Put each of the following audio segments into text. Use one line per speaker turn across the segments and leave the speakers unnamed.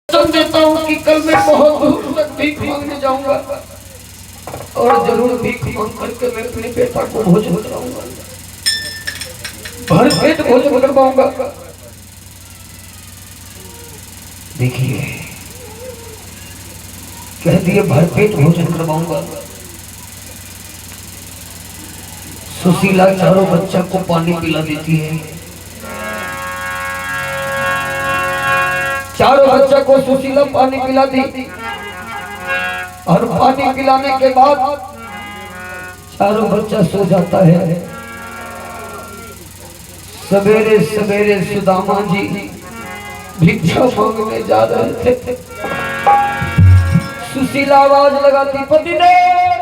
वचन देता हूँ कि कल मैं बहुत दूर तक भीख मांगने जाऊंगा और जरूर भीख मांग करके मैं अपने बेटा को भोजन कराऊंगा, भर पेट भोजन करवाऊंगा। देखिए कह दिए भर पेट भोजन करवाऊंगा। सुशीला चारों बच्चा को पानी पिला देती है। चारों बच्चा को सुशीला पानी पिला दी और पानी पिलाने के बाद चारों बच्चा सो जाता है। सवेरे सवेरे सुदामा जी भिक्षा मांगने जा रहे थे। सुशीला आवाज लगाती, पतिदेव,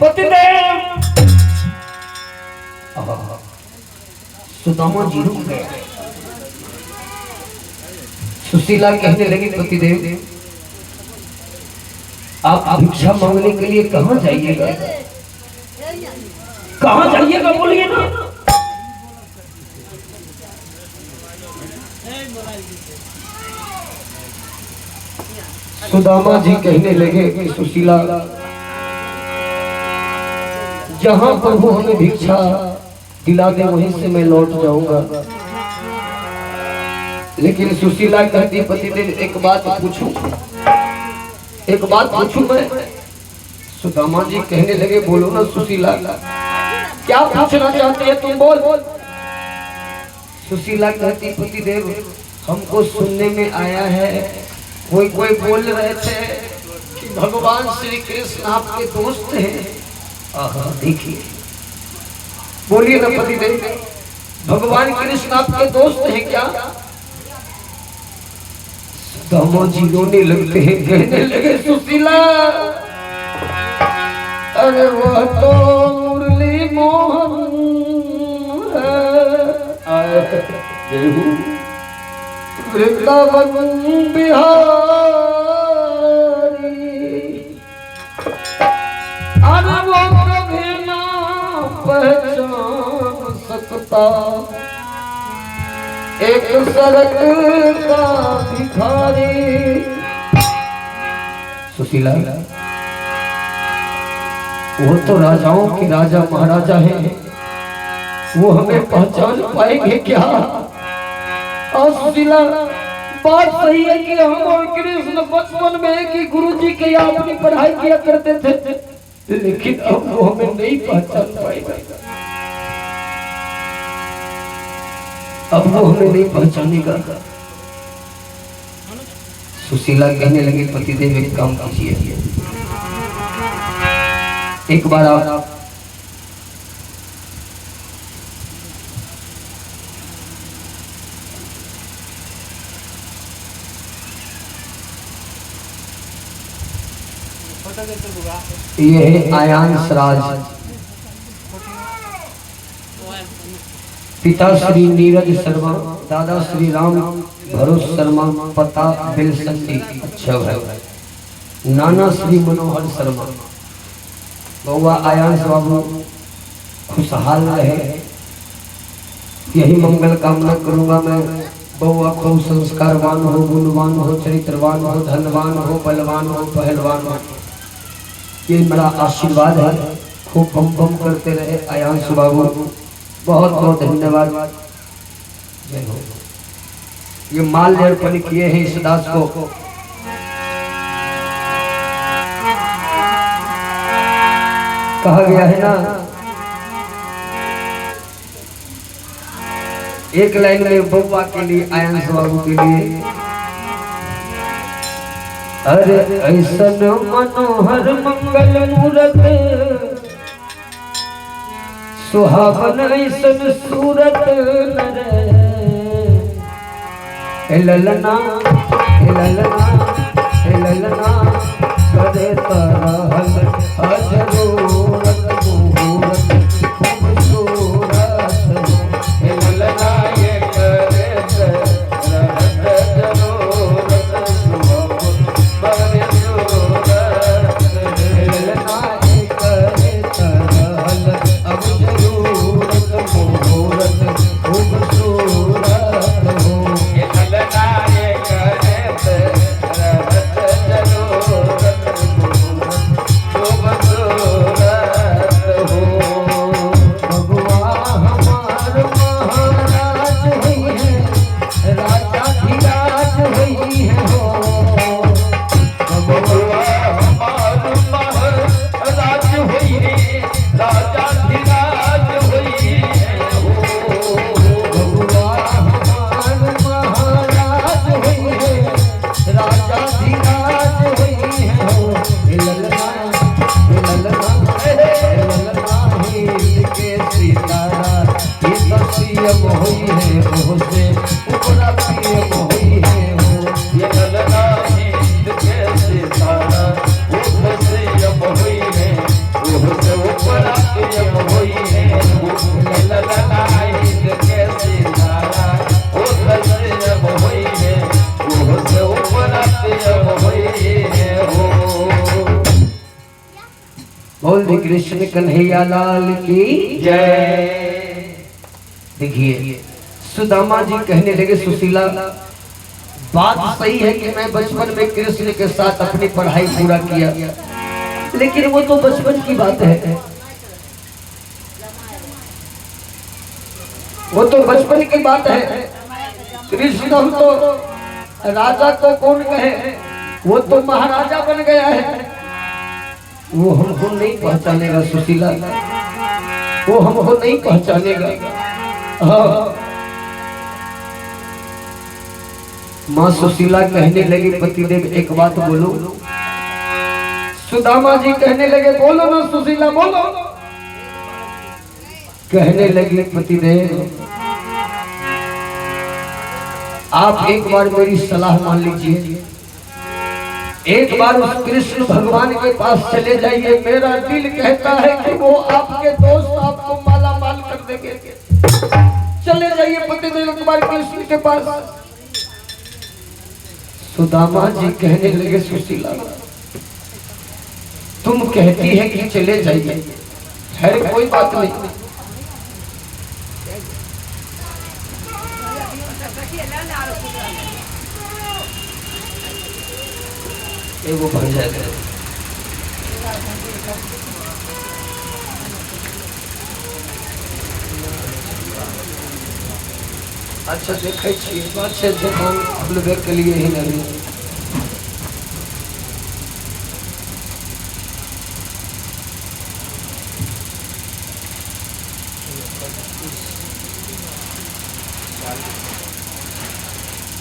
पतिदेव। सुदामा जी रुक गए। सुशीला कहने लगी, पतिदेव आप भिक्षा मांगने के लिए कहाँ जाइएगा? कहाँ जाइएगा बोलिए ना। सुदामा जी कहने लगे कि सुशीला जहां प्रभु हमें भिक्षा दिला दे वहीं से मैं लौट जाऊंगा। लेकिन सुशीला कहती, पतिदेव एक बात पूछूं, एक बात पूछूं मैं? सुदामा जी कहने लगे, बोलो ना सुशीला, क्या पूछना चाहते हैं तुम, बोल। सुशीला कहती, पतिदेव हमको सुनने में आया है, कोई बोल रहे थे कि भगवान श्री कृष्ण आपके दोस्त हैं। देखिए बोलिए ना पतिदेव, भगवान कृष्ण आपके दोस्त हैं क्या? सुदामा जी रोने लगते हैं, कहने लगे, सुशीला अरे वह तो मुरली मोहन है, वृंदावन बिहारी, अरे वो कभी ना पहचान सकता एक सड़क का भिखारी। सुशीला वो तो राजाओं के राजा महाराजा हैं, वो हमें पहचान पाएंगे क्या? और सुशीला बात सही है कि हम और कृष्ण बचपन में एक ही गुरुजी के यहाँ अपनी पढ़ाई किया करते थे, लेकिन अब वो हमें नहीं पहचान पाएगा, अब वो हमें नहीं पहचानेगा। सुशीला कहने लगी, पतिदेव एक काम कीजिए, एक बार आप ये है आयांश राज, पिता श्री नीरज शर्मा, दादा श्री राम भरोस शर्मा, पता बेलसंडी अच्छा भाई, नाना श्री मनोहर शर्मा। बउआ आयांश बाबू खुशहाल रहे, यही मंगल कामना करूंगा मैं। बउआ खूब संस्कारवान हो, गुणवान हो, चरित्रवान हो, धनवान हो, बलवान हो, पहलवान हो, ये मेरा आशीर्वाद है। खूब बम बम करते रहे आयांश बाबू, बहुत बहुत धन्यवाद। जय हो। ये माल्य अर्पण किए हैं इस दास को। कहा गया है ना, एक लाइन में बउआ के लिए, आयांश बाबू के लिए, अरे ऐसन मनोहर मंगल मूरत, सुहावन ऐसन सूरत नरे, ललना ललना ललना करे तरहल अजरूरत मुहूरत खूबसूरत, ललना ये करे तरहल जरूरत बड़े सूरत, ललना ये करे तरहल अब जरूरत मुहूरत खूबसूरत हो। अब हुई है हो।
ये ललना नींद कैसे सारा रूह से अब हुई है, रूह से ऊपर अब हुई है। ये ललना नींद कैसे सारा रूह से अब हुई है, रूह से ऊपर अब हुई है हो।
बोल दे कृष्ण कन्हैया लाल की
जय।
देखिए सुदामा जी कहने लगे सुशीला बात सही है कि मैं बचपन में कृष्ण के साथ अपनी पढ़ाई पूरा किया, लेकिन वो तो बचपन की बात है, वो तो बचपन की बात है। कृष्ण हम तो राजा को कौन कहे, वो तो महाराजा बन गया है, वो हमको नहीं पहचानेगा सुशीला, वो हमको नहीं पहचानेगा। हाँ। माँ सुशीला कहने लगी पतिदेव एक बात बोलो। सुदामा जी कहने लगे बोलो ना सुशीला बोलो। कहने लगी पतिदेव आप एक बार मेरी सलाह मान लीजिए, एक बार उस कृष्ण भगवान के पास चले जाइए, मेरा दिल कहता है कि वो आपके दोस्त आपको माला माल कर देंगे। चले जाइए पतिदेव एक बार कृष्ण के पास। सुदामा जी कहने लगे सुशीला तुम कहती है कि चले जाइए, खैर कोई बात नहीं, वो बन जाएगा। अच्छा देखे अच्छे दुकान खुलबे के लिए ही नहीं।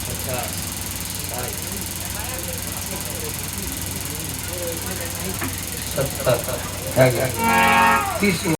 अच्छा 70 30